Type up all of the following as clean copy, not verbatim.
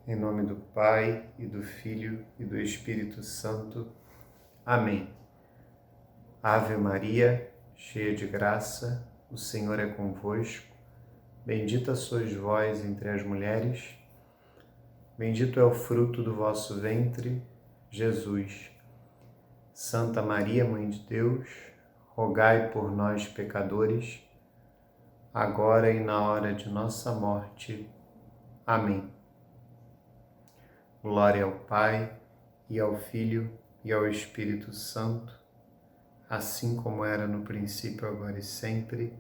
Em nome do Pai, e do Filho, e do Espírito Santo. Amém. Ave Maria, cheia de graça, o Senhor é convosco. Bendita sois vós entre as mulheres. Bendito é o fruto do vosso ventre, Jesus. Santa Maria, Mãe de Deus, rogai por nós, pecadores, agora e na hora de nossa morte. Amém. Glória ao Pai, e ao Filho, e ao Espírito Santo, assim como era no princípio, agora e sempre,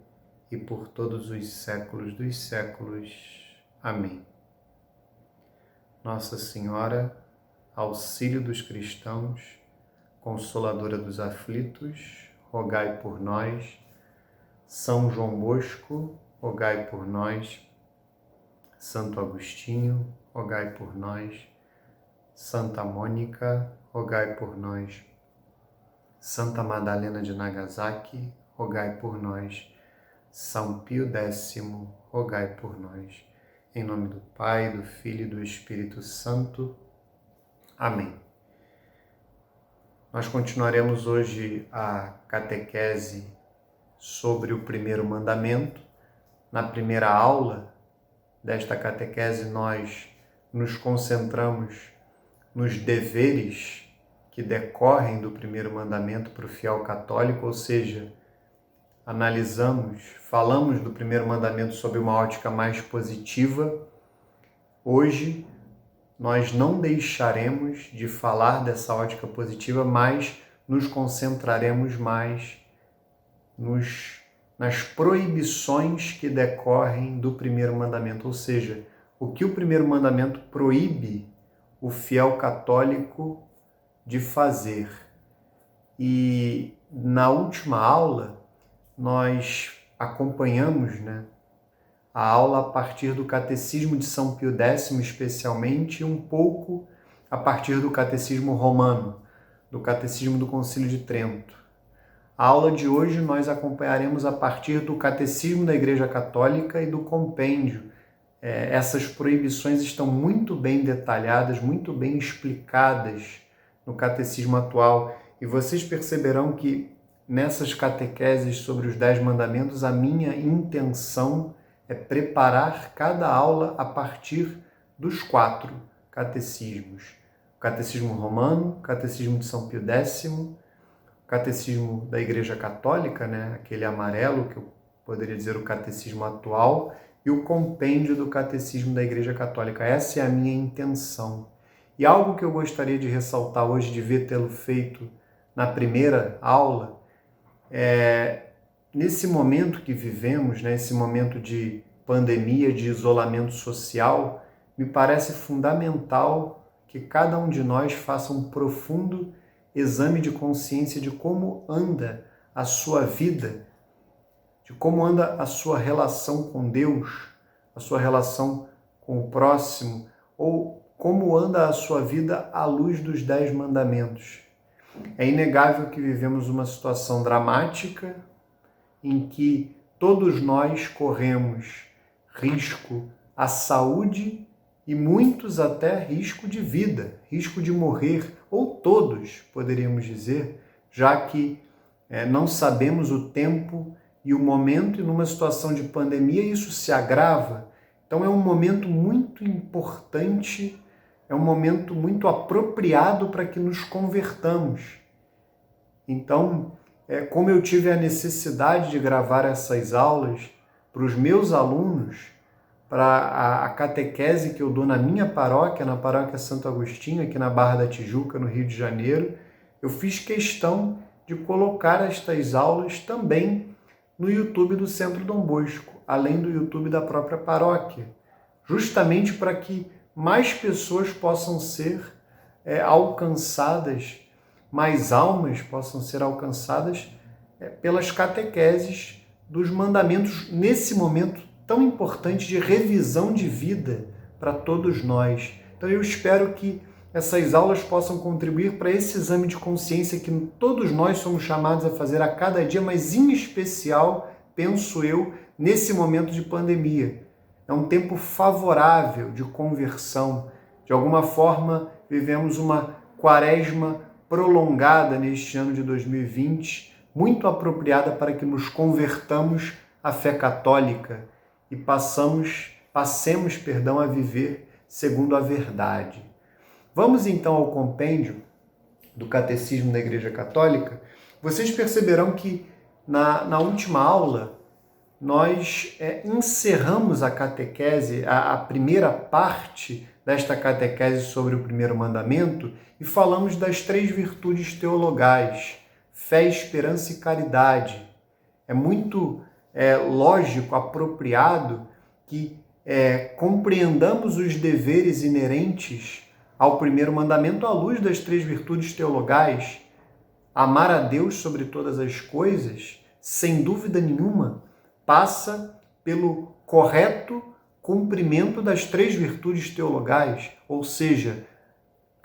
e por todos os séculos dos séculos. Amém. Nossa Senhora, auxílio dos cristãos, Consoladora dos aflitos, rogai por nós. São João Bosco, rogai por nós. Santo Agostinho, rogai por nós. Santa Mônica, rogai por nós. Santa Madalena de Nagasaki, rogai por nós. São Pio X, rogai por nós. Em nome do Pai, do Filho e do Espírito Santo. Amém. Nós continuaremos hoje a catequese sobre o primeiro mandamento. Na primeira aula desta catequese, nós nos concentramos nos deveres que decorrem do primeiro mandamento para o fiel católico, ou seja, falamos do primeiro mandamento sob uma ótica mais positiva. Hoje, nós não deixaremos de falar dessa ótica positiva, mas nos concentraremos mais nas proibições que decorrem do primeiro mandamento, ou seja, o que o primeiro mandamento proíbe o fiel católico de fazer. E na última aula, nós acompanhamos, a aula a partir do Catecismo de São Pio X, especialmente, e um pouco a partir do Catecismo Romano, do Catecismo do Concílio de Trento. A aula de hoje nós acompanharemos a partir do Catecismo da Igreja Católica e do Compêndio. Essas proibições estão muito bem detalhadas, muito bem explicadas no Catecismo atual. E vocês perceberão que nessas catequeses sobre os 10 mandamentos, a minha intenção é preparar cada aula a partir dos 4 catecismos. O Catecismo Romano, o Catecismo de São Pio X, o Catecismo da Igreja Católica, aquele amarelo, que eu poderia dizer o Catecismo atual, e o compêndio do Catecismo da Igreja Católica. Essa é a minha intenção. E algo que eu gostaria de ressaltar hoje, de ver tê-lo feito na primeira aula, nesse momento que vivemos, esse momento de pandemia, de isolamento social, me parece fundamental que cada um de nós faça um profundo exame de consciência de como anda a sua vida, de como anda a sua relação com Deus, a sua relação com o próximo, ou como anda a sua vida à luz dos 10 mandamentos. É inegável que vivemos uma situação dramática em que todos nós corremos risco à saúde e muitos até risco de vida, risco de morrer, ou todos, poderíamos dizer, já que não sabemos o tempo e o momento, e numa situação de pandemia isso se agrava. Então é um momento muito importante, é um momento muito apropriado para que nos convertamos. Então, como eu tive a necessidade de gravar essas aulas para os meus alunos, para a catequese que eu dou na minha paróquia, na paróquia Santo Agostinho, aqui na Barra da Tijuca, no Rio de Janeiro, eu fiz questão de colocar estas aulas também no YouTube do Centro Dom Bosco, além do YouTube da própria paróquia, justamente para que mais pessoas possam ser alcançadas, mais almas possam ser alcançadas pelas catequeses dos mandamentos, nesse momento tão importante de revisão de vida para todos nós. Então eu espero que essas aulas possam contribuir para esse exame de consciência que todos nós somos chamados a fazer a cada dia, mas em especial, penso eu, nesse momento de pandemia. É um tempo favorável de conversão, De alguma forma, vivemos uma quaresma prolongada neste ano de 2020, muito apropriada para que nos convertamos à fé católica e passemos a viver segundo a verdade. Vamos então ao compêndio do Catecismo da Igreja Católica. Vocês perceberão que na última aula nós encerramos a catequese, a primeira parte desta catequese sobre o primeiro mandamento, e falamos das 3 virtudes teologais: fé, esperança e caridade. É muito lógico, apropriado que compreendamos os deveres inerentes ao primeiro mandamento à luz das 3 virtudes teologais. Amar a Deus sobre todas as coisas, sem dúvida nenhuma, passa pelo correto cumprimento das 3 virtudes teologais, ou seja,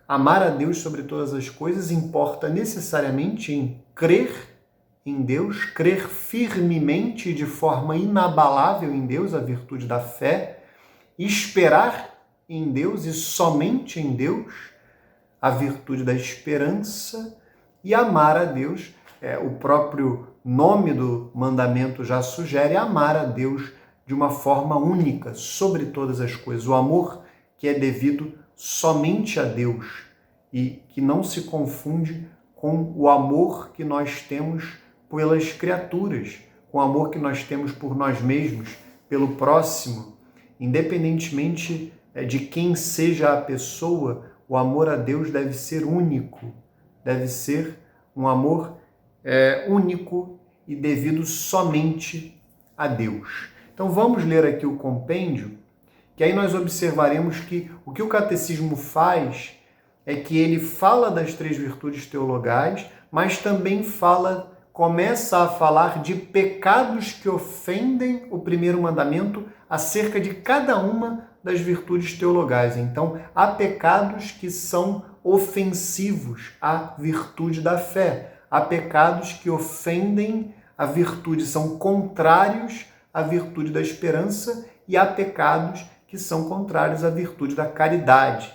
amar a Deus sobre todas as coisas importa necessariamente em crer em Deus, crer firmemente e de forma inabalável em Deus, a virtude da fé, esperar em Deus e somente em Deus, a virtude da esperança, e amar a Deus, o próprio nome do mandamento já sugere, amar a Deus de uma forma única, sobre todas as coisas. O amor que é devido somente a Deus e que não se confunde com o amor que nós temos pelas criaturas, com o amor que nós temos por nós mesmos, pelo próximo. Independentemente de quem seja a pessoa, o amor a Deus deve ser único, deve ser um amor único e devido somente a Deus. Então vamos ler aqui o compêndio, que aí nós observaremos que o que o catecismo faz é que ele fala das 3 virtudes teologais, mas também começa a falar de pecados que ofendem o primeiro mandamento acerca de cada uma das virtudes teologais. Então, há pecados que são ofensivos à virtude da fé. Há pecados que ofendem a virtude, são contrários à virtude da esperança, e há pecados que são contrários à virtude da caridade.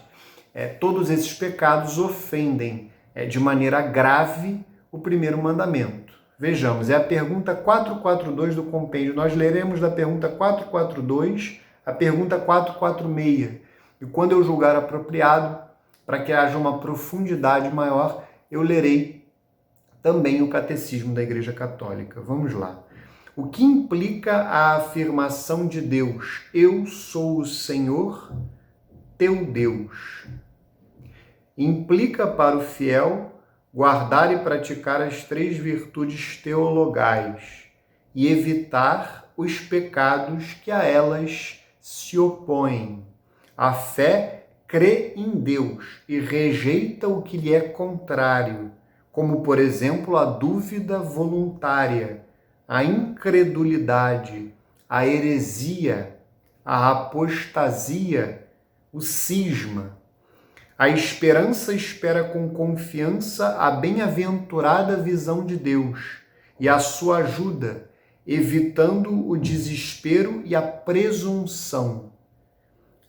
Todos esses pecados ofendem de maneira grave o primeiro mandamento. Vejamos, é a pergunta 442 do compêndio. Nós leremos da pergunta 442 a pergunta 446. E quando eu julgar apropriado, para que haja uma profundidade maior, eu lerei também o Catecismo da Igreja Católica. Vamos lá. O que implica a afirmação de Deus? Eu sou o Senhor, teu Deus. Implica para o fiel guardar e praticar as 3 virtudes teologais e evitar os pecados que a elas se opõem. A fé crê em Deus e rejeita o que lhe é contrário, como, por exemplo, a dúvida voluntária, a incredulidade, a heresia, a apostasia, o cisma. A esperança espera com confiança a bem-aventurada visão de Deus e a sua ajuda, evitando o desespero e a presunção.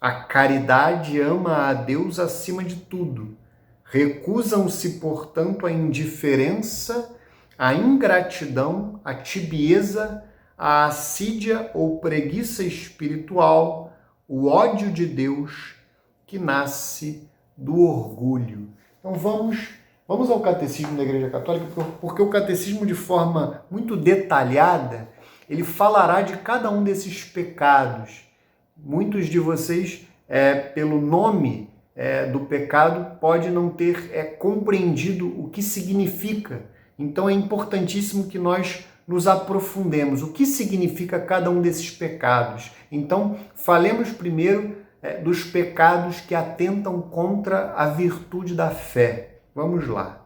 A caridade ama a Deus acima de tudo. Recusam-se, portanto, a indiferença, a ingratidão, a tibieza, a assídia ou preguiça espiritual, o ódio de Deus que nasce do orgulho. Então vamos ao Catecismo da Igreja Católica, porque o Catecismo, de forma muito detalhada, ele falará de cada um desses pecados. Muitos de vocês, pelo nome do pecado, pode não ter compreendido o que significa. Então é importantíssimo que nós nos aprofundemos. O que significa cada um desses pecados? Então, falemos primeiro dos pecados que atentam contra a virtude da fé. Vamos lá.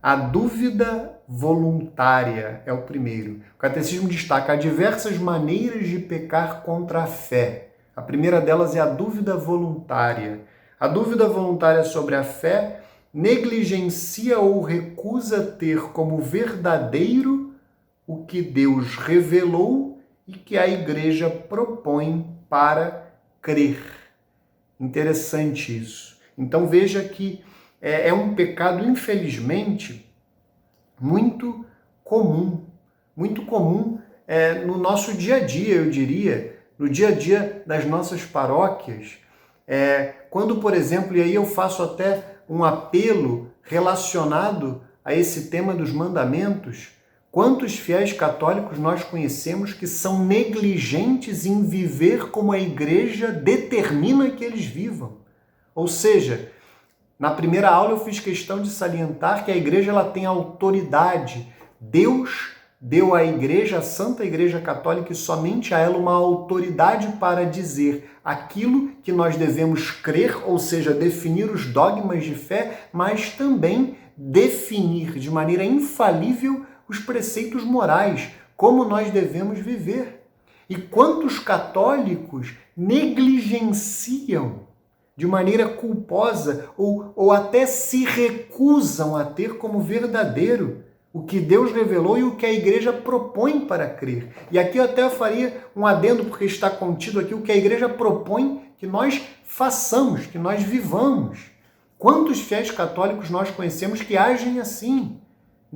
A dúvida voluntária é o primeiro. O Catecismo destaca: há diversas maneiras de pecar contra a fé. A primeira delas é a dúvida voluntária. A dúvida voluntária sobre a fé negligencia ou recusa ter como verdadeiro o que Deus revelou e que a Igreja propõe para crer. Interessante isso. Então veja que é um pecado, infelizmente, muito comum no nosso dia a dia, eu diria, no dia a dia das nossas paróquias. Quando, por exemplo, e aí eu faço até um apelo relacionado a esse tema dos mandamentos, quantos fiéis católicos nós conhecemos que são negligentes em viver como a Igreja determina que eles vivam? Ou seja, na primeira aula eu fiz questão de salientar que a Igreja ela tem autoridade. Deus deu à Igreja, a Santa Igreja Católica, e somente a ela uma autoridade para dizer aquilo que nós devemos crer, ou seja, definir os dogmas de fé, mas também definir de maneira infalível os preceitos morais, como nós devemos viver. E quantos católicos negligenciam de maneira culposa ou até se recusam a ter como verdadeiro o que Deus revelou e o que a Igreja propõe para crer. E aqui eu até faria um adendo, porque está contido aqui o que a Igreja propõe que nós façamos, que nós vivamos. Quantos fiéis católicos nós conhecemos que agem assim?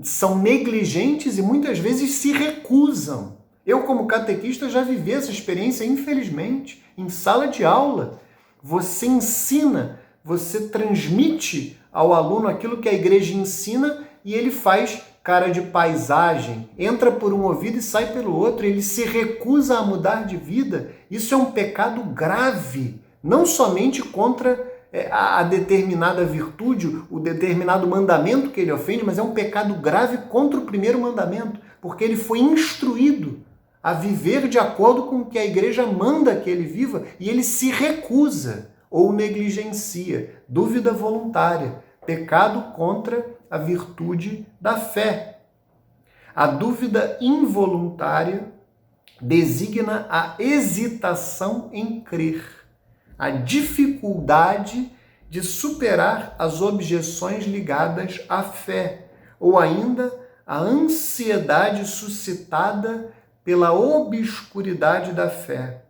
São negligentes e muitas vezes se recusam. Eu, como catequista, já vivi essa experiência, infelizmente, em sala de aula. Você ensina, você transmite ao aluno aquilo que a Igreja ensina e ele faz cara de paisagem, entra por um ouvido e sai pelo outro, ele se recusa a mudar de vida. Isso é um pecado grave, não somente contra a determinada virtude, o determinado mandamento que ele ofende, mas é um pecado grave contra o primeiro mandamento, porque ele foi instruído a viver de acordo com o que a Igreja manda que ele viva e ele se recusa ou negligencia. Dúvida voluntária, pecado contra a virtude da fé. A dúvida involuntária designa a hesitação em crer, a dificuldade de superar as objeções ligadas à fé, ou ainda a ansiedade suscitada pela obscuridade da fé.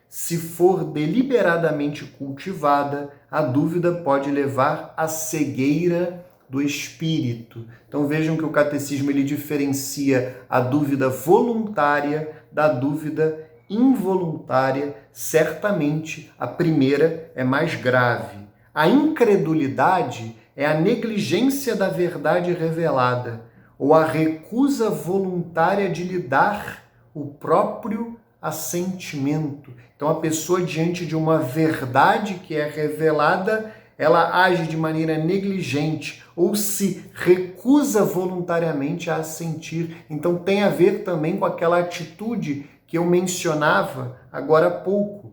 Se for deliberadamente cultivada, a dúvida pode levar à cegueira do espírito. Então vejam que o catecismo ele diferencia a dúvida voluntária da dúvida involuntária. Certamente a primeira é mais grave. A incredulidade é a negligência da verdade revelada ou a recusa voluntária de lhe dar o próprio assentimento. Então a pessoa, diante de uma verdade que é revelada, ela age de maneira negligente ou se recusa voluntariamente a assentir. Então tem a ver também com aquela atitude que eu mencionava agora há pouco.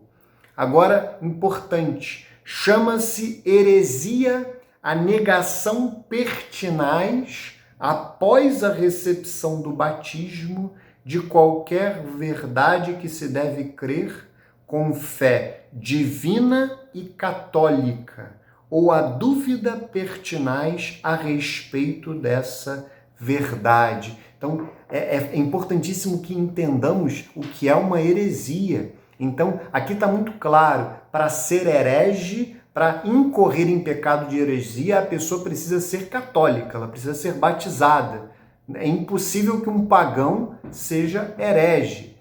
Agora, importante, chama-se heresia a negação pertinaz após a recepção do batismo de qualquer verdade que se deve crer com fé divina e católica, ou a dúvida pertinaz a respeito dessa verdade. Então, é importantíssimo que entendamos o que é uma heresia. Então, aqui está muito claro, para ser herege, para incorrer em pecado de heresia, a pessoa precisa ser católica, ela precisa ser batizada. É impossível que um pagão seja herege.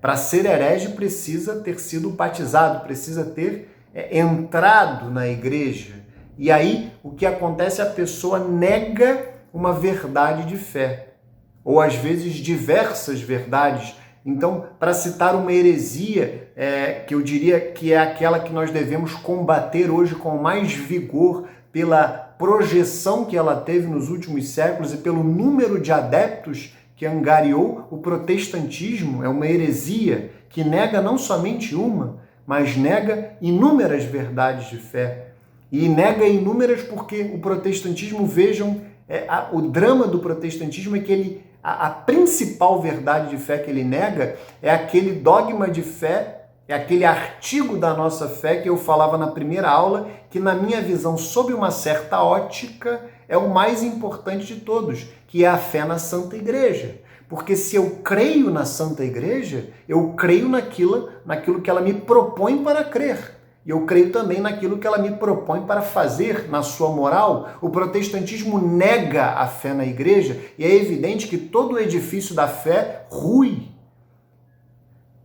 Para ser herege precisa ter sido batizado, precisa ter entrado na igreja. E aí o que acontece? A pessoa nega uma verdade de fé, ou às vezes diversas verdades. Então, para citar uma heresia, que eu diria que é aquela que nós devemos combater hoje com mais vigor pela projeção que ela teve nos últimos séculos e pelo número de adeptos que angariou, o protestantismo é uma heresia que nega não somente uma, mas nega inúmeras verdades de fé. E nega inúmeras porque o protestantismo, vejam, o drama do protestantismo é que a principal verdade de fé que ele nega é aquele dogma de fé, é aquele artigo da nossa fé que eu falava na primeira aula, que na minha visão, sob uma certa ótica, é o mais importante de todos, que é a fé na Santa Igreja. Porque se eu creio na Santa Igreja, eu creio naquilo que ela me propõe para crer. e eu creio também naquilo que ela me propõe para fazer na sua moral. O protestantismo nega a fé na igreja e é evidente que todo o edifício da fé rui.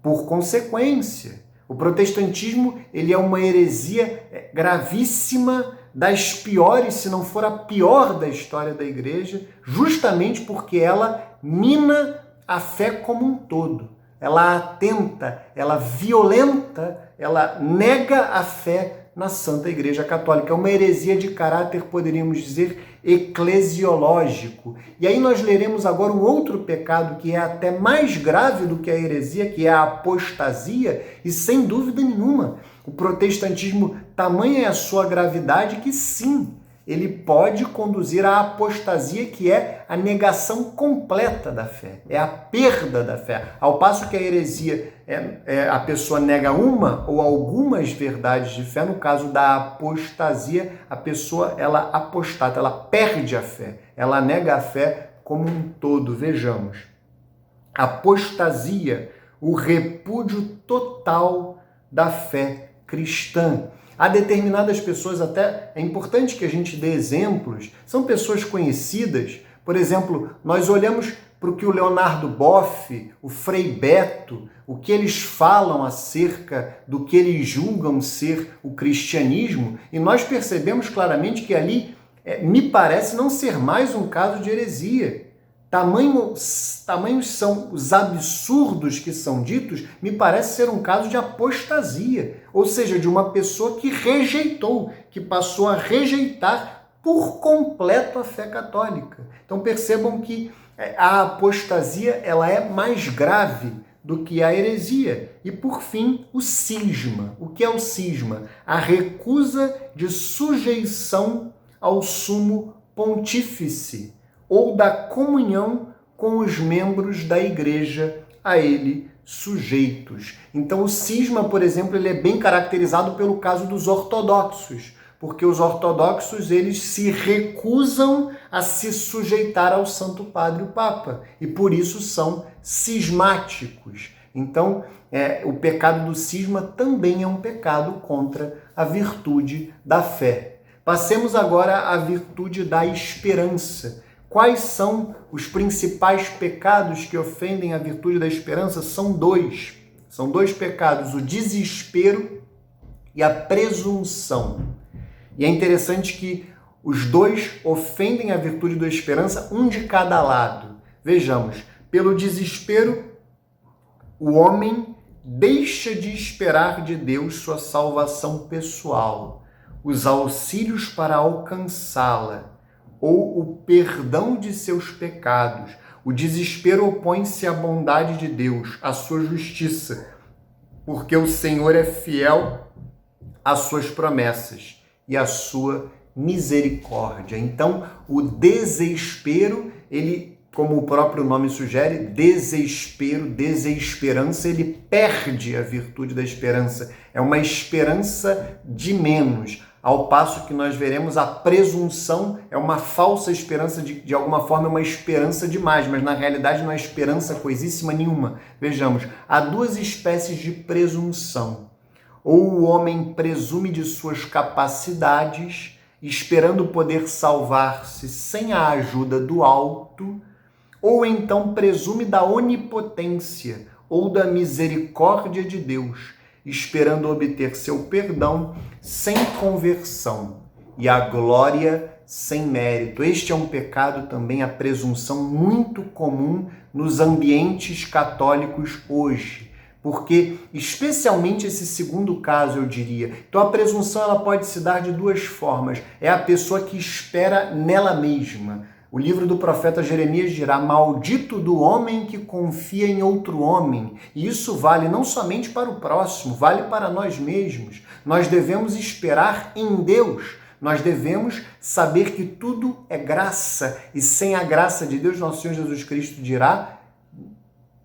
Por consequência, o protestantismo ele é uma heresia gravíssima, das piores, se não for a pior da história da igreja, justamente porque ela mina a fé como um todo. Ela atenta, ela violenta, ela nega a fé na Santa Igreja Católica. É uma heresia de caráter, poderíamos dizer, eclesiológico. E aí nós leremos agora um outro pecado que é até mais grave do que a heresia, que é a apostasia, e sem dúvida nenhuma, o protestantismo, tamanha é a sua gravidade que sim, ele pode conduzir à apostasia, que é a negação completa da fé, é a perda da fé. Ao passo que a heresia a pessoa nega uma ou algumas verdades de fé, no caso da apostasia, a pessoa ela apostata, ela perde a fé, ela nega a fé como um todo. Vejamos, apostasia, o repúdio total da fé cristã. Há determinadas pessoas, até é importante que a gente dê exemplos, são pessoas conhecidas. Por exemplo, nós olhamos para o que o Leonardo Boff, o Frei Beto, o que eles falam acerca do que eles julgam ser o cristianismo, e nós percebemos claramente que ali me parece não ser mais um caso de heresia. Tamanhos são os absurdos que são ditos, me parece ser um caso de apostasia, ou seja, de uma pessoa que rejeitou, que passou a rejeitar por completo a fé católica. Então percebam que a apostasia ela é mais grave do que a heresia. E por fim, o cisma. O que é o cisma? A recusa de sujeição ao sumo pontífice, ou da comunhão com os membros da igreja a ele sujeitos. Então o cisma, por exemplo, ele é bem caracterizado pelo caso dos ortodoxos, porque os ortodoxos eles se recusam a se sujeitar ao Santo Padre, o Papa, e por isso são cismáticos. Então o pecado do cisma também é um pecado contra a virtude da fé. Passemos agora à virtude da esperança. Quais são os principais pecados que ofendem a virtude da esperança? São dois. São dois pecados, o desespero e a presunção. E é interessante que os dois ofendem a virtude da esperança, um de cada lado. Vejamos, pelo desespero, o homem deixa de esperar de Deus sua salvação pessoal, os auxílios para alcançá-la, ou o perdão de seus pecados. O desespero opõe-se à bondade de Deus, à sua justiça, porque o Senhor é fiel às suas promessas e à sua misericórdia. Então, o desespero, ele, como o próprio nome sugere, desespero, desesperança, ele perde a virtude da esperança. É uma esperança de menos. Ao passo que nós veremos a presunção é uma falsa esperança, de alguma forma é uma esperança demais, mas na realidade não é esperança coisíssima nenhuma. Vejamos, há duas espécies de presunção. Ou o homem presume de suas capacidades, esperando poder salvar-se sem a ajuda do alto, ou então presume da onipotência ou da misericórdia de Deus, esperando obter seu perdão sem conversão e a glória sem mérito. Este é um pecado também, a presunção, muito comum nos ambientes católicos hoje, porque especialmente esse segundo caso, eu diria. Então a presunção ela pode se dar de duas formas. É a pessoa que espera nela mesma. O livro do profeta Jeremias dirá: maldito do homem que confia em outro homem. E isso vale não somente para o próximo, vale para nós mesmos. Nós devemos esperar em Deus. Nós devemos saber que tudo é graça. E sem a graça de Deus, nosso Senhor Jesus Cristo dirá: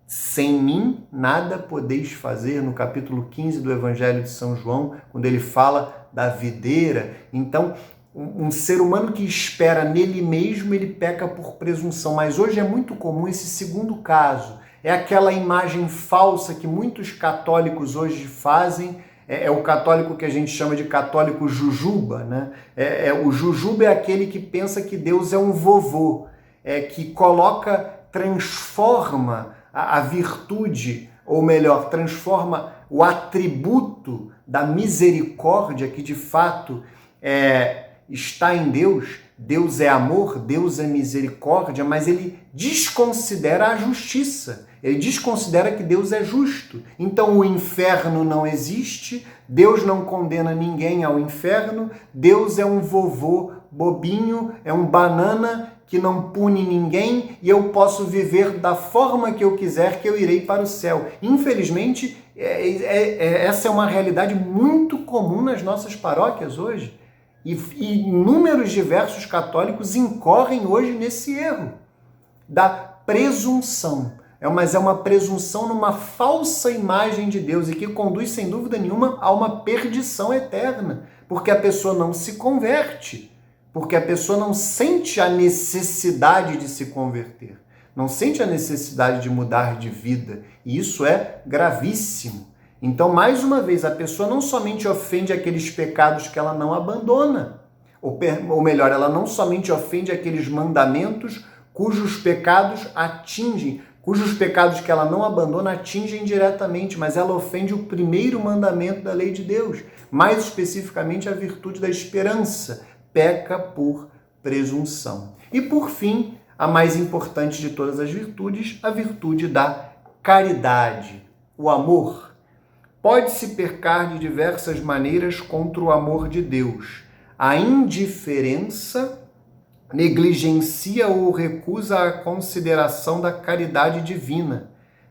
sem mim nada podeis fazer, no capítulo 15 do Evangelho de São João, quando ele fala da videira. Então, um ser humano que espera nele mesmo, ele peca por presunção. Mas hoje é muito comum esse segundo caso. É aquela imagem falsa que muitos católicos hoje fazem é o católico que a gente chama de católico jujuba, né? O jujuba é aquele que pensa que Deus é um vovô, que transforma a virtude, ou melhor, transforma o atributo da misericórdia que de fato está em Deus. Deus é amor, Deus é misericórdia, mas ele desconsidera a justiça. Ele desconsidera que Deus é justo. Então o inferno não existe, Deus não condena ninguém ao inferno, Deus é um vovô bobinho, é um banana que não pune ninguém e eu posso viver da forma que eu quiser, que eu irei para o céu. Infelizmente, essa é uma realidade muito comum nas nossas paróquias hoje. E inúmeros diversos católicos incorrem hoje nesse erro da presunção. Mas é uma presunção numa falsa imagem de Deus e que conduz, sem dúvida nenhuma, a uma perdição eterna, porque a pessoa não se converte, porque a pessoa não sente a necessidade de se converter, não sente a necessidade de mudar de vida, e isso é gravíssimo. Então, mais uma vez, a pessoa não somente ofende aqueles pecados que ela não abandona, ou melhor, ela não somente ofende aqueles mandamentos cujos pecados que ela não abandona atingem diretamente, mas ela ofende o primeiro mandamento da lei de Deus, mais especificamente a virtude da esperança, peca por presunção. E por fim, a mais importante de todas as virtudes, a virtude da caridade, o amor. Pode-se pecar de diversas maneiras contra o amor de Deus. A indiferença negligencia ou recusa a consideração da caridade divina,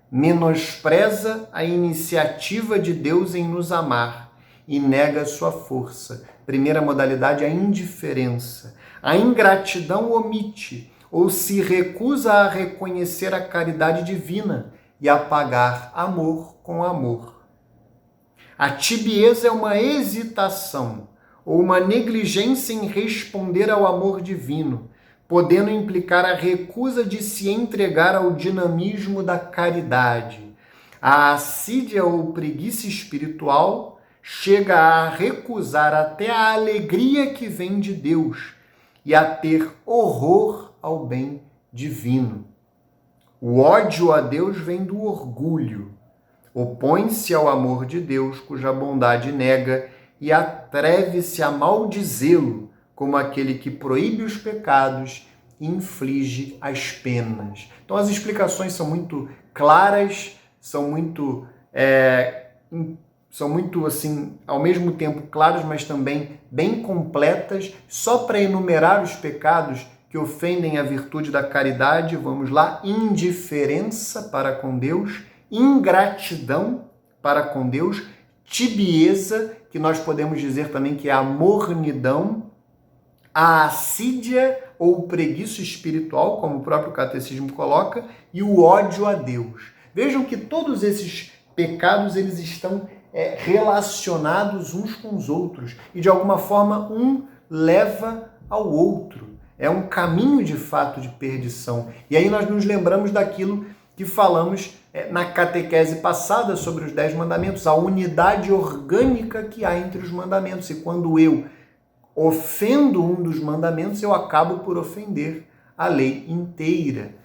menospreza a iniciativa de Deus em nos amar e nega sua força. Primeira modalidade, a indiferença. A ingratidão omite ou se recusa a reconhecer a caridade divina e a pagar amor com amor. A tibieza é uma hesitação ou uma negligência em responder ao amor divino, podendo implicar a recusa de se entregar ao dinamismo da caridade. A assídia ou preguiça espiritual chega a recusar até a alegria que vem de Deus e a ter horror ao bem divino. O ódio a Deus vem do orgulho. Opõe-se ao amor de Deus, cuja bondade nega, e atreve-se a maldizê-lo, como aquele que proíbe os pecados e inflige as penas. Então as explicações são muito claras, são muito assim, ao mesmo tempo claras, mas também bem completas. Só para enumerar os pecados que ofendem a virtude da caridade, vamos lá: indiferença para com Deus, ingratidão para com Deus, tibieza, que nós podemos dizer também que é a mornidão, a assídia ou preguiça espiritual, como o próprio catecismo coloca, e o ódio a Deus. Vejam que todos esses pecados eles estão relacionados uns com os outros e de alguma forma um leva ao outro. É um caminho de fato de perdição. E aí nós nos lembramos daquilo que falamos na catequese passada sobre os 10 mandamentos, a unidade orgânica que há entre os mandamentos. E quando eu ofendo um dos mandamentos, eu acabo por ofender a lei inteira.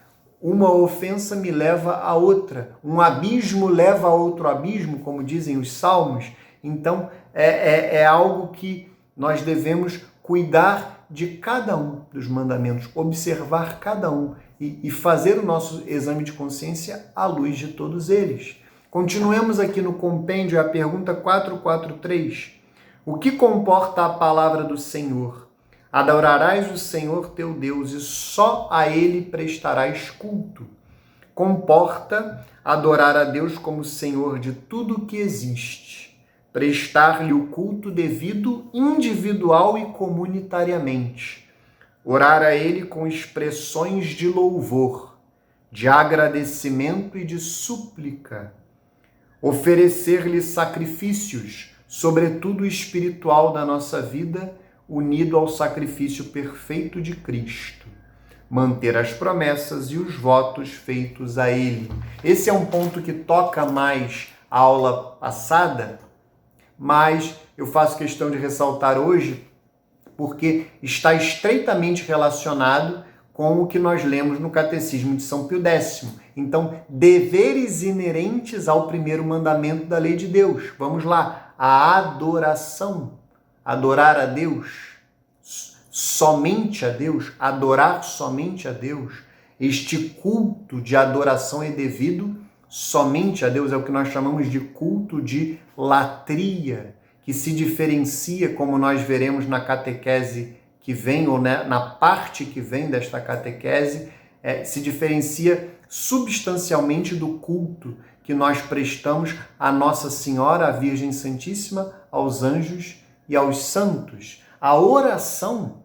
Uma ofensa me leva a outra, um abismo leva a outro abismo, como dizem os salmos. Então, é algo que nós devemos cuidar de cada um dos mandamentos, observar cada um e fazer o nosso exame de consciência à luz de todos eles. Continuemos aqui no compêndio, a pergunta 443. O que comporta a palavra do Senhor? Adorarás o Senhor teu Deus e só a Ele prestarás culto. Comporta adorar a Deus como Senhor de tudo que existe, prestar-lhe o culto devido individual e comunitariamente, orar a Ele com expressões de louvor, de agradecimento e de súplica, oferecer-lhe sacrifícios, sobretudo espiritual da nossa vida, unido ao sacrifício perfeito de Cristo, manter as promessas e os votos feitos a Ele. Esse é um ponto que toca mais a aula passada, mas eu faço questão de ressaltar hoje porque está estreitamente relacionado com o que nós lemos no Catecismo de São Pio X. Então, deveres inerentes ao primeiro mandamento da lei de Deus. Vamos lá, a adoração. Adorar a Deus, somente a Deus, adorar somente a Deus. Este culto de adoração é devido somente a Deus, é o que nós chamamos de culto de latria, que se diferencia, como nós veremos na catequese que vem, ou na parte que vem desta catequese, se diferencia substancialmente do culto que nós prestamos à Nossa Senhora, à Virgem Santíssima, aos anjos e aos santos. A oração,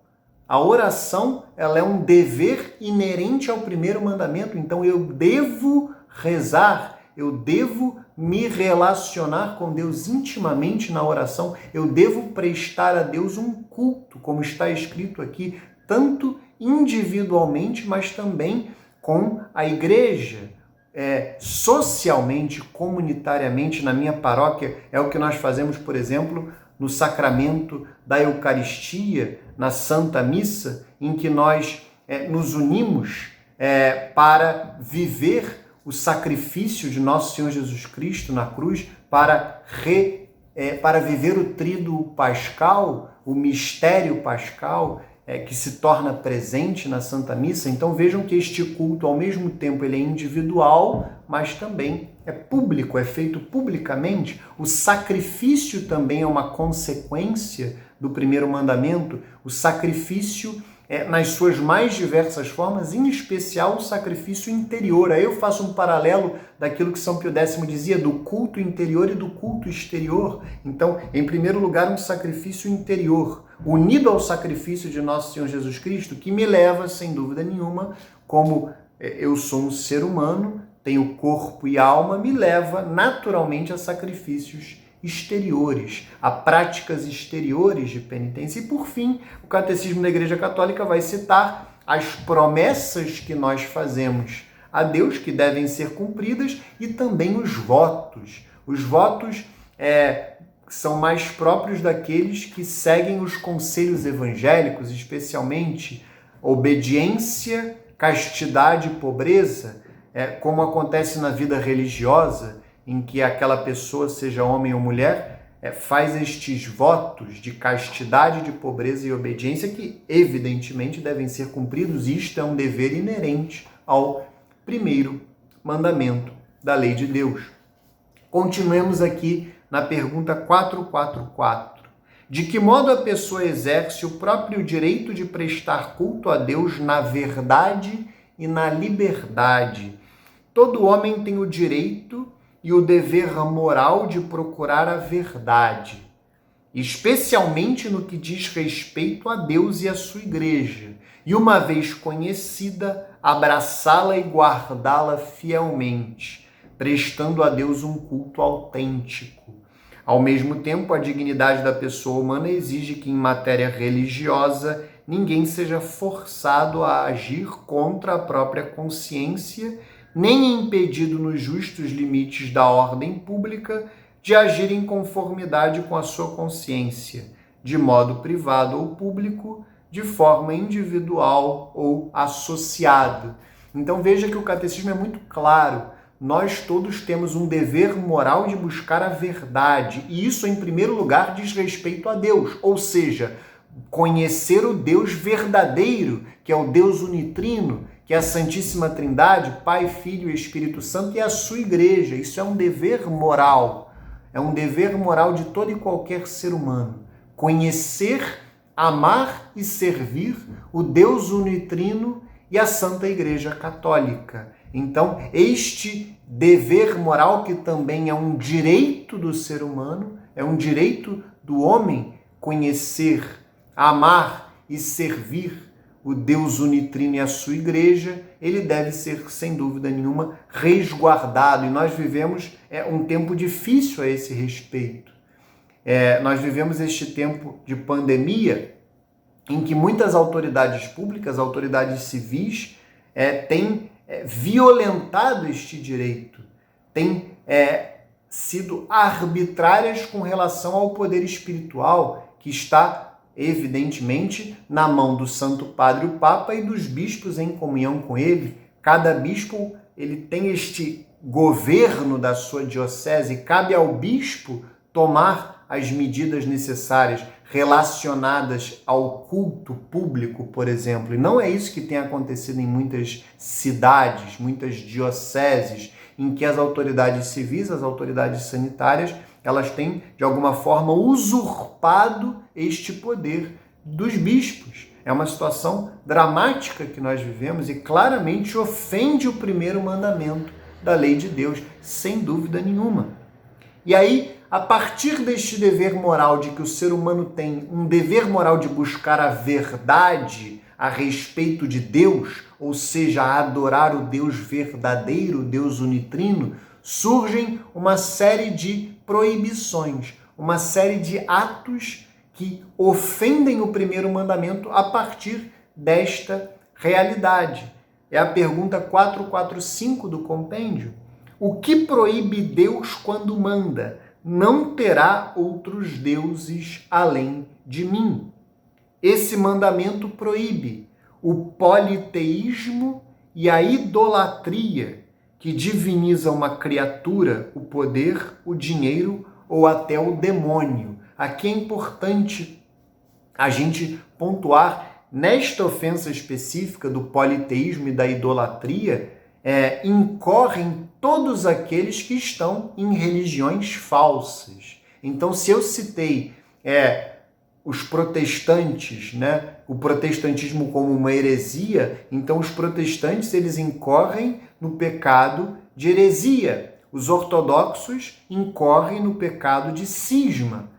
ela é um dever inerente ao primeiro mandamento, então eu devo rezar, eu devo me relacionar com Deus intimamente na oração, eu devo prestar a Deus um culto, como está escrito aqui, tanto individualmente, mas também com a igreja, socialmente, comunitariamente. Na minha paróquia é o que nós fazemos, por exemplo, no sacramento da Eucaristia, na Santa Missa, em que nós nos unimos para viver o sacrifício de Nosso Senhor Jesus Cristo na cruz, para viver o tríduo pascal, o mistério pascal, que se torna presente na Santa Missa. Então vejam que este culto, ao mesmo tempo, ele é individual, mas também é público, é feito publicamente. O sacrifício também é uma consequência do primeiro mandamento. O sacrifício nas suas mais diversas formas, em especial o sacrifício interior. Aí eu faço um paralelo daquilo que São Pio X dizia, do culto interior e do culto exterior. Então, em primeiro lugar, um sacrifício interior, unido ao sacrifício de Nosso Senhor Jesus Cristo, que me leva, sem dúvida nenhuma, como eu sou um ser humano, tenho corpo e alma, me leva naturalmente a sacrifícios exteriores, a práticas exteriores de penitência. E, por fim, o Catecismo da Igreja Católica vai citar as promessas que nós fazemos a Deus, que devem ser cumpridas, e também os votos. Os votos são mais próprios daqueles que seguem os conselhos evangélicos, especialmente obediência, castidade e pobreza, como acontece na vida religiosa, em que aquela pessoa, seja homem ou mulher, faz estes votos de castidade, de pobreza e obediência que, evidentemente, devem ser cumpridos. Isto é um dever inerente ao primeiro mandamento da lei de Deus. Continuemos aqui na pergunta 444. De que modo a pessoa exerce o próprio direito de prestar culto a Deus na verdade e na liberdade? Todo homem tem o direito e o dever moral de procurar a verdade, especialmente no que diz respeito a Deus e a sua igreja, e uma vez conhecida, abraçá-la e guardá-la fielmente, prestando a Deus um culto autêntico. Ao mesmo tempo, a dignidade da pessoa humana exige que, em matéria religiosa, ninguém seja forçado a agir contra a própria consciência, nem impedido nos justos limites da ordem pública de agir em conformidade com a sua consciência, de modo privado ou público, de forma individual ou associado. Então veja que o catecismo é muito claro. Nós todos temos um dever moral de buscar a verdade, e isso, em primeiro lugar, diz respeito a Deus, ou seja, conhecer o Deus verdadeiro, que é o Deus unitrino, que é a Santíssima Trindade, Pai, Filho e Espírito Santo, e a sua igreja. Isso é um dever moral. É um dever moral de todo e qualquer ser humano. Conhecer, amar e servir o Deus unitrino e a Santa Igreja Católica. Então, este dever moral, que também é um direito do ser humano, é um direito do homem conhecer, amar e servir o Deus unitrino e a sua igreja, ele deve ser, sem dúvida nenhuma, resguardado. E nós vivemos um tempo difícil a esse respeito. Nós vivemos este tempo de pandemia em que muitas autoridades públicas, autoridades civis, têm violentado este direito, têm sido arbitrárias com relação ao poder espiritual que está, evidentemente, na mão do Santo Padre, o Papa, e dos bispos em comunhão com ele. Cada bispo ele tem este governo da sua diocese, cabe ao bispo tomar as medidas necessárias relacionadas ao culto público, por exemplo. E não é isso que tem acontecido em muitas cidades, muitas dioceses, em que as autoridades civis, as autoridades sanitárias, elas têm, de alguma forma, usurpado este poder dos bispos. É uma situação dramática que nós vivemos e claramente ofende o primeiro mandamento da lei de Deus, sem dúvida nenhuma. E aí, a partir deste dever moral de que o ser humano tem um dever moral de buscar a verdade a respeito de Deus, ou seja, a adorar o Deus verdadeiro, o Deus unitrino, surgem uma série de proibições, uma série de atos que ofendem o primeiro mandamento a partir desta realidade. É a pergunta 445 do compêndio. O que proíbe Deus quando manda? Não terá outros deuses além de mim. Esse mandamento proíbe o politeísmo e a idolatria, que diviniza uma criatura, o poder, o dinheiro ou até o demônio. Aqui é importante a gente pontuar, nesta ofensa específica do politeísmo e da idolatria, incorrem todos aqueles que estão em religiões falsas. Então, se eu citei os protestantes, né, o protestantismo como uma heresia, então os protestantes eles incorrem no pecado de heresia. Os ortodoxos incorrem no pecado de cisma.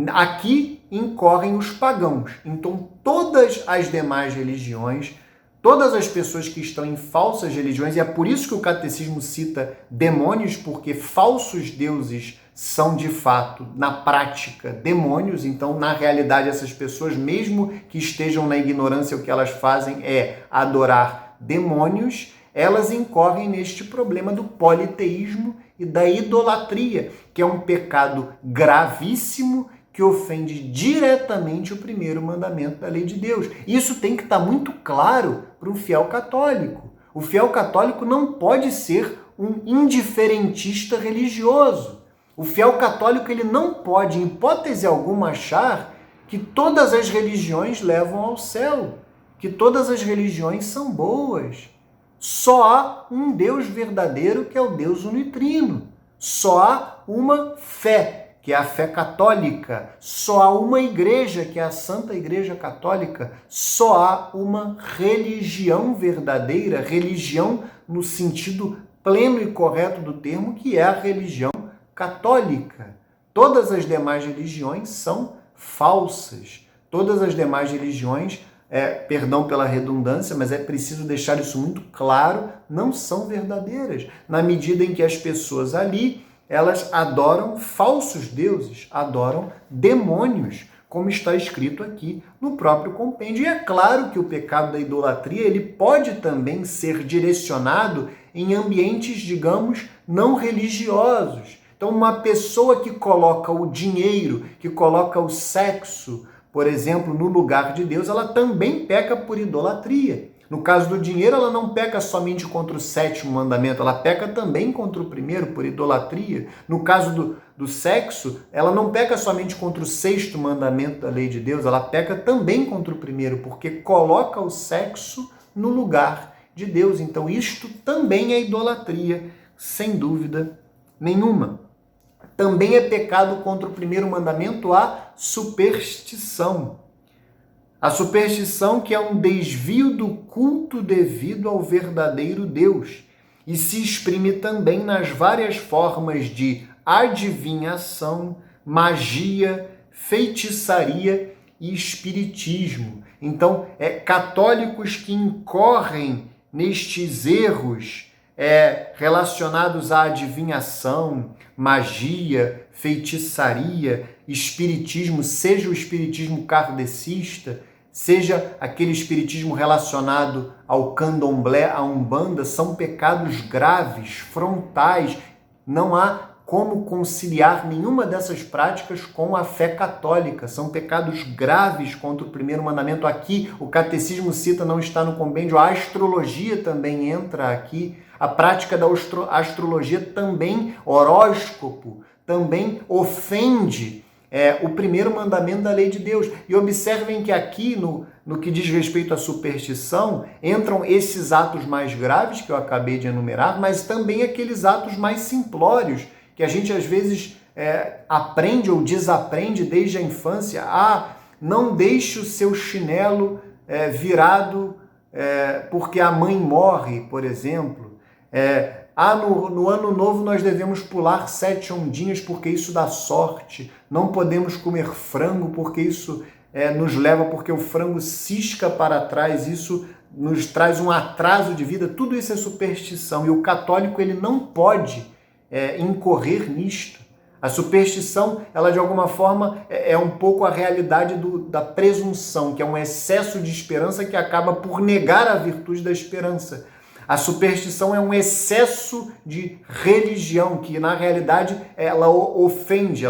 Aqui incorrem os pagãos. Então, todas as demais religiões, todas as pessoas que estão em falsas religiões, e é por isso que o catecismo cita demônios, porque falsos deuses são, de fato, na prática, demônios. Então, na realidade, essas pessoas, mesmo que estejam na ignorância, o que elas fazem é adorar demônios. Elas incorrem neste problema do politeísmo e da idolatria, que é um pecado gravíssimo que ofende diretamente o primeiro mandamento da lei de Deus. Isso tem que estar muito claro para o fiel católico. O fiel católico não pode ser um indiferentista religioso. O fiel católico ele não pode, em hipótese alguma, achar que todas as religiões levam ao céu, que todas as religiões são boas. Só há um Deus verdadeiro, que é o Deus unitrino. Só há uma fé, que é a fé católica. Só há uma igreja, que é a Santa Igreja Católica. Só há uma religião verdadeira, religião no sentido pleno e correto do termo, que é a religião católica. Todas as demais religiões são falsas. Todas as demais religiões, perdão pela redundância, mas é preciso deixar isso muito claro, não são verdadeiras, na medida em que as pessoas ali, elas adoram falsos deuses, adoram demônios, como está escrito aqui no próprio compêndio. E é claro que o pecado da idolatria, ele pode também ser direcionado em ambientes, digamos, não religiosos. Então, uma pessoa que coloca o dinheiro, que coloca o sexo, por exemplo, no lugar de Deus, ela também peca por idolatria. No caso do dinheiro, ela não peca somente contra o sétimo mandamento, ela peca também contra o primeiro, por idolatria. No caso do sexo, ela não peca somente contra o sexto mandamento da lei de Deus, ela peca também contra o primeiro, porque coloca o sexo no lugar de Deus. Então, isto também é idolatria, sem dúvida nenhuma. Também é pecado contra o primeiro mandamento a superstição. A superstição, que é um desvio do culto devido ao verdadeiro Deus, e se exprime também nas várias formas de adivinhação, magia, feitiçaria e espiritismo. Então, católicos que incorrem nestes erros relacionados à adivinhação, magia, feitiçaria, espiritismo, seja o espiritismo kardecista, seja aquele espiritismo relacionado ao candomblé, à umbanda, são pecados graves, frontais. Não há como conciliar nenhuma dessas práticas com a fé católica. São pecados graves contra o primeiro mandamento. Aqui o catecismo cita, não está no compêndio, a astrologia também entra aqui. A prática da astrologia também, horóscopo, também ofende o primeiro mandamento da lei de Deus. E observem que aqui, no que diz respeito à superstição, entram esses atos mais graves que eu acabei de enumerar, mas também aqueles atos mais simplórios, que a gente às vezes aprende ou desaprende desde a infância. Não deixe o seu chinelo virado porque a mãe morre, por exemplo. No ano novo nós devemos pular 7 ondinhas porque isso dá sorte. Não podemos comer frango porque isso nos leva, porque o frango cisca para trás, isso nos traz um atraso de vida. Tudo isso é superstição e o católico ele não pode incorrer nisto. A superstição, ela de alguma forma é um pouco a realidade da presunção, que é um excesso de esperança que acaba por negar a virtude da esperança. A superstição é um excesso de religião, que na realidade ela ofende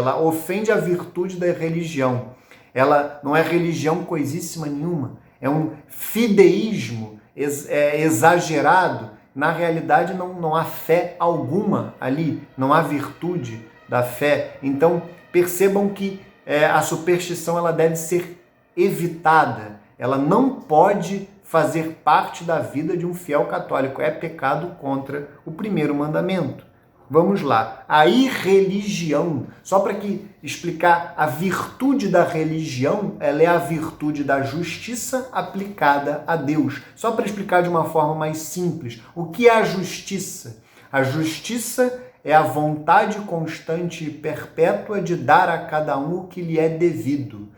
a virtude da religião. Ela não é religião coisíssima nenhuma, é um fideísmo exagerado. Na realidade não há fé alguma ali, não há virtude da fé. Então percebam que a superstição ela deve ser evitada, ela não pode fazer parte da vida de um fiel católico. É pecado contra o primeiro mandamento. Vamos lá. A irreligião, só para explicar, a virtude da religião, ela é a virtude da justiça aplicada a Deus. Só para explicar de uma forma mais simples. O que é a justiça? A justiça é a vontade constante e perpétua de dar a cada um o que lhe é devido.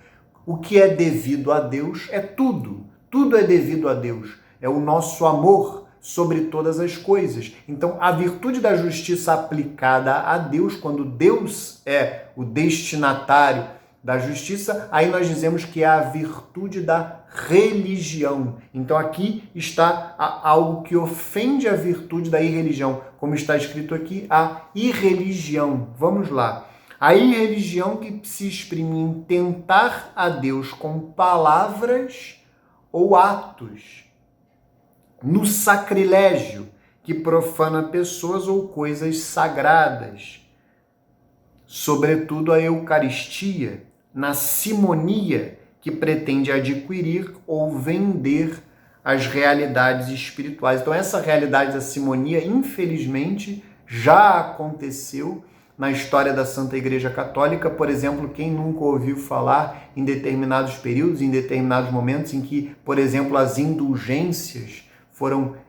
O que é devido a Deus é tudo. Tudo é devido a Deus. É o nosso amor sobre todas as coisas. Então, a virtude da justiça aplicada a Deus, quando Deus é o destinatário da justiça, aí nós dizemos que é a virtude da religião. Então, aqui está algo que ofende a virtude da irreligião. Como está escrito aqui, a irreligião. Vamos lá. A irreligião que se exprime em tentar a Deus com palavras ou atos, no sacrilégio, que profana pessoas ou coisas sagradas, sobretudo a Eucaristia, na simonia, que pretende adquirir ou vender as realidades espirituais. Então essa realidade da simonia, infelizmente, já aconteceu na história da Santa Igreja Católica. Por exemplo, quem nunca ouviu falar em determinados períodos, em determinados momentos em que, por exemplo, as indulgências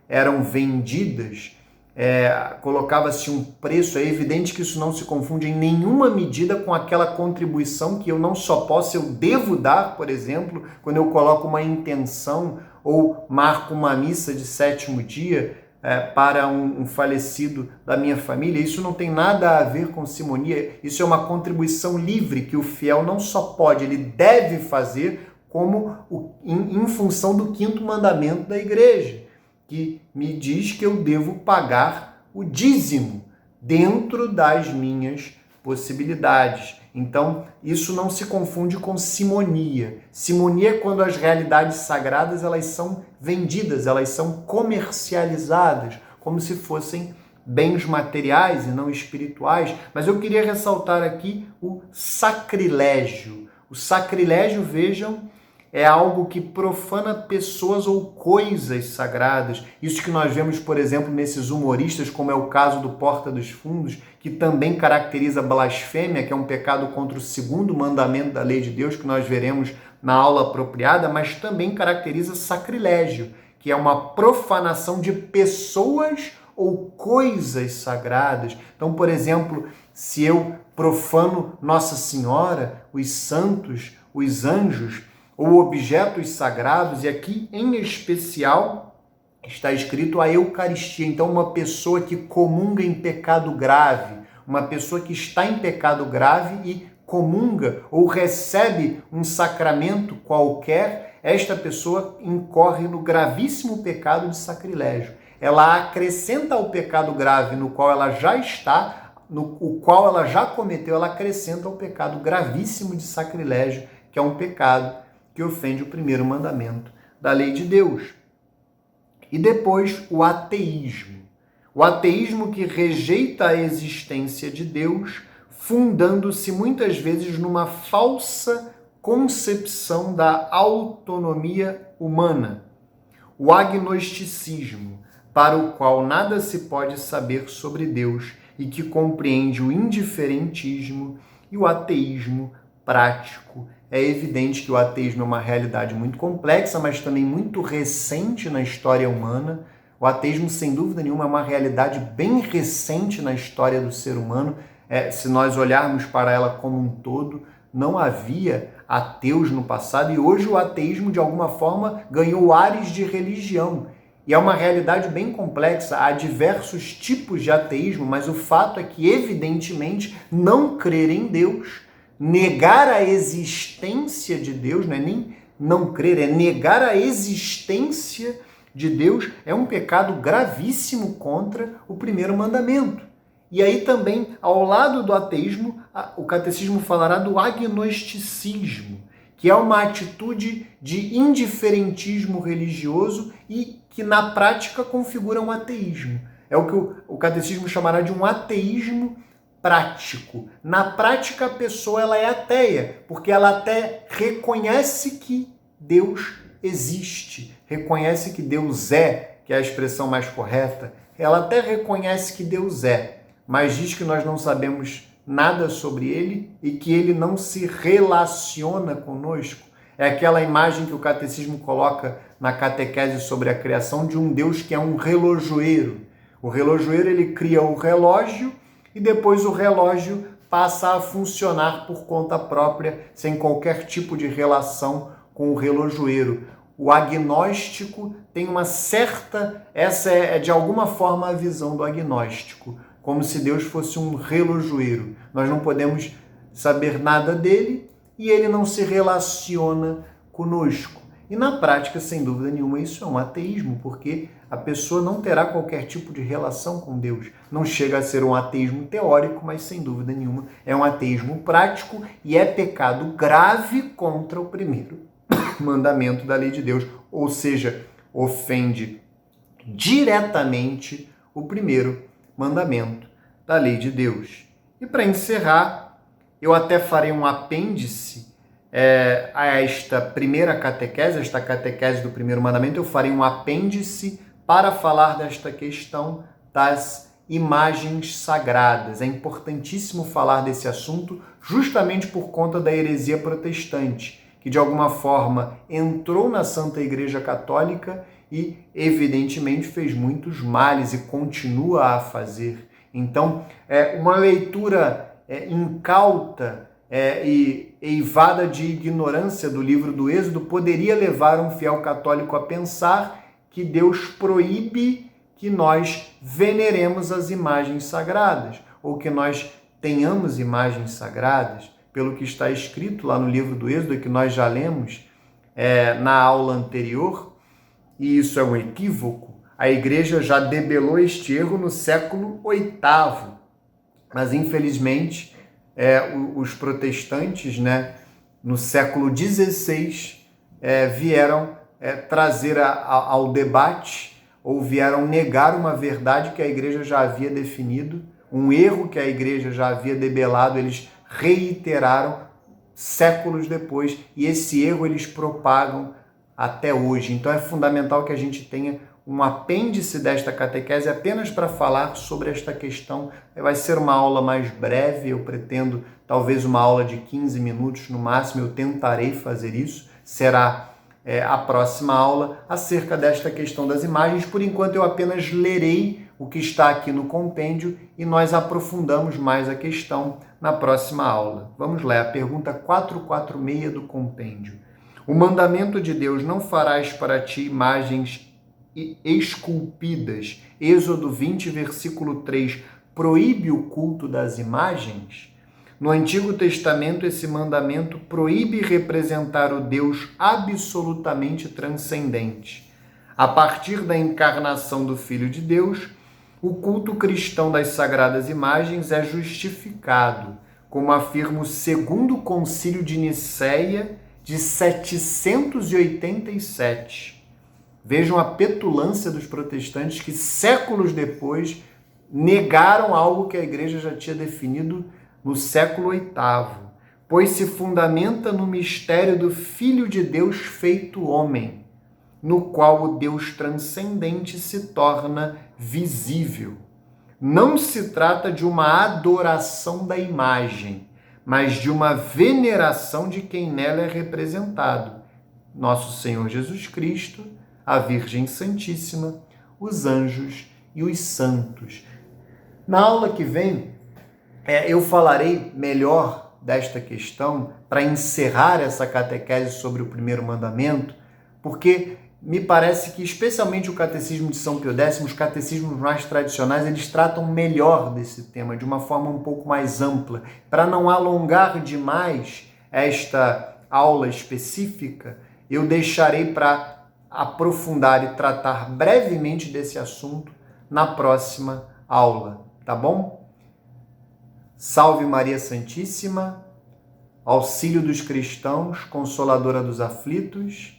eram vendidas, colocava-se um preço. É evidente que isso não se confunde em nenhuma medida com aquela contribuição que eu não só posso, eu devo dar, por exemplo, quando eu coloco uma intenção ou marco uma missa de 7º dia, para um falecido da minha família. Isso não tem nada a ver com simonia, isso é uma contribuição livre que o fiel não só pode, ele deve fazer como em função do 5º mandamento da igreja, que me diz que eu devo pagar o dízimo dentro das minhas possibilidades. Então, isso não se confunde com simonia. Simonia é quando as realidades sagradas elas são vendidas, elas são comercializadas, como se fossem bens materiais e não espirituais. Mas eu queria ressaltar aqui o sacrilégio. O sacrilégio, vejam, é algo que profana pessoas ou coisas sagradas. Isso que nós vemos, por exemplo, nesses humoristas, como é o caso do Porta dos Fundos, que também caracteriza blasfêmia, que é um pecado contra o 2º mandamento da lei de Deus, que nós veremos na aula apropriada, mas também caracteriza sacrilégio, que é uma profanação de pessoas ou coisas sagradas. Então, por exemplo, se eu profano Nossa Senhora, os santos, os anjos, ou objetos sagrados, e aqui em especial está escrito a Eucaristia. Então, uma pessoa que comunga em pecado grave, uma pessoa que está em pecado grave e comunga ou recebe um sacramento qualquer, esta pessoa incorre no gravíssimo pecado de sacrilégio. Ela acrescenta ao pecado grave no qual ela já está o qual ela já cometeu, ela acrescenta o pecado gravíssimo de sacrilégio, que é um pecado que ofende o primeiro mandamento da lei de Deus. E depois o ateísmo. O ateísmo que rejeita a existência de Deus, fundando-se muitas vezes numa falsa concepção da autonomia humana. O agnosticismo, para o qual nada se pode saber sobre Deus e que compreende o indiferentismo, e o ateísmo prático. É evidente que o ateísmo é uma realidade muito complexa, mas também muito recente na história humana. O ateísmo, sem dúvida nenhuma, é uma realidade bem recente na história do ser humano. Se nós olharmos para ela como um todo, não havia ateus no passado e hoje o ateísmo, de alguma forma, ganhou ares de religião. E é uma realidade bem complexa, há diversos tipos de ateísmo, mas o fato é que, evidentemente, não crer em Deus, negar a existência de Deus, não é nem não crer, é negar a existência de Deus, é um pecado gravíssimo contra o primeiro mandamento. E aí também, ao lado do ateísmo, o catecismo falará do agnosticismo, que é uma atitude de indiferentismo religioso e que na prática configura um ateísmo. É o que o catecismo chamará de um ateísmo prático. Na prática, a pessoa ela é ateia, porque ela até reconhece que Deus existe, reconhece que Deus é, que é a expressão mais correta. Ela até reconhece que Deus é, mas diz que nós não sabemos nada sobre ele e que ele não se relaciona conosco. É aquela imagem que o catecismo coloca na catequese sobre a criação de um Deus que é um relojoeiro. O relojoeiro, ele cria o relógio e depois o relógio passa a funcionar por conta própria, sem qualquer tipo de relação com o relojoeiro. O agnóstico tem uma certa... Essa é de alguma forma a visão do agnóstico, como se Deus fosse um relojoeiro. Nós não podemos saber nada dele e ele não se relaciona conosco. E na prática, sem dúvida nenhuma, isso é um ateísmo, porque a pessoa não terá qualquer tipo de relação com Deus. Não chega a ser um ateísmo teórico, mas sem dúvida nenhuma é um ateísmo prático e é pecado grave contra o primeiro mandamento da lei de Deus, ou seja, ofende diretamente o primeiro mandamento da lei de Deus. E para encerrar, eu até farei um apêndice a esta primeira catequese, esta catequese do primeiro mandamento, eu farei um apêndice para falar desta questão das imagens sagradas. É importantíssimo falar desse assunto justamente por conta da heresia protestante, que de alguma forma entrou na Santa Igreja Católica e, evidentemente, fez muitos males e continua a fazer. Então, uma leitura incauta e eivada de ignorância do livro do Êxodo poderia levar um fiel católico a pensar que Deus proíbe que nós veneremos as imagens sagradas, ou que nós tenhamos imagens sagradas, pelo que está escrito lá no livro do Êxodo, que nós já lemos na aula anterior, e isso é um equívoco. A Igreja já debelou este erro no século VIII, mas infelizmente os protestantes, no século XVI, vieram trazer ao debate ou vieram negar uma verdade que a Igreja já havia definido, um erro que a Igreja já havia debelado, eles reiteraram séculos depois, e esse erro eles propagam até hoje. Então é fundamental que a gente tenha um apêndice desta catequese apenas para falar sobre esta questão. Vai ser uma aula mais breve, eu pretendo talvez uma aula de 15 minutos no máximo, eu tentarei fazer isso, será a próxima aula acerca desta questão das imagens. Por enquanto eu apenas lerei o que está aqui no compêndio e nós aprofundamos mais a questão na próxima aula. Vamos lá, a pergunta 446 do compêndio. O mandamento de Deus: não farás para ti imagens esculpidas, Êxodo 20, versículo 3, proíbe o culto das imagens? No Antigo Testamento, esse mandamento proíbe representar o Deus absolutamente transcendente. A partir da encarnação do Filho de Deus, o culto cristão das sagradas imagens é justificado, como afirma o Segundo Concílio de Nicéia de 787. Vejam a petulância dos protestantes que séculos depois negaram algo que a Igreja já tinha definido no século VIII, pois se fundamenta no mistério do Filho de Deus feito homem, no qual o Deus transcendente se torna visível. Não se trata de uma adoração da imagem, mas de uma veneração de quem nela é representado: nosso Senhor Jesus Cristo, a Virgem Santíssima, os anjos e os santos. Na aula que vem, eu falarei melhor desta questão para encerrar essa catequese sobre o primeiro mandamento, porque me parece que, especialmente o Catecismo de São Pio X, os catecismos mais tradicionais, eles tratam melhor desse tema, de uma forma um pouco mais ampla. Para não alongar demais esta aula específica, eu deixarei para aprofundar e tratar brevemente desse assunto na próxima aula, tá bom? Salve Maria Santíssima, auxílio dos cristãos, consoladora dos aflitos.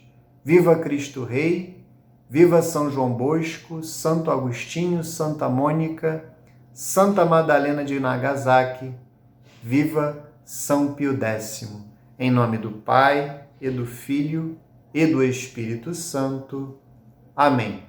Viva Cristo Rei, viva São João Bosco, Santo Agostinho, Santa Mônica, Santa Madalena de Nagasaki, viva São Pio X. Em nome do Pai, e do Filho, e do Espírito Santo. Amém.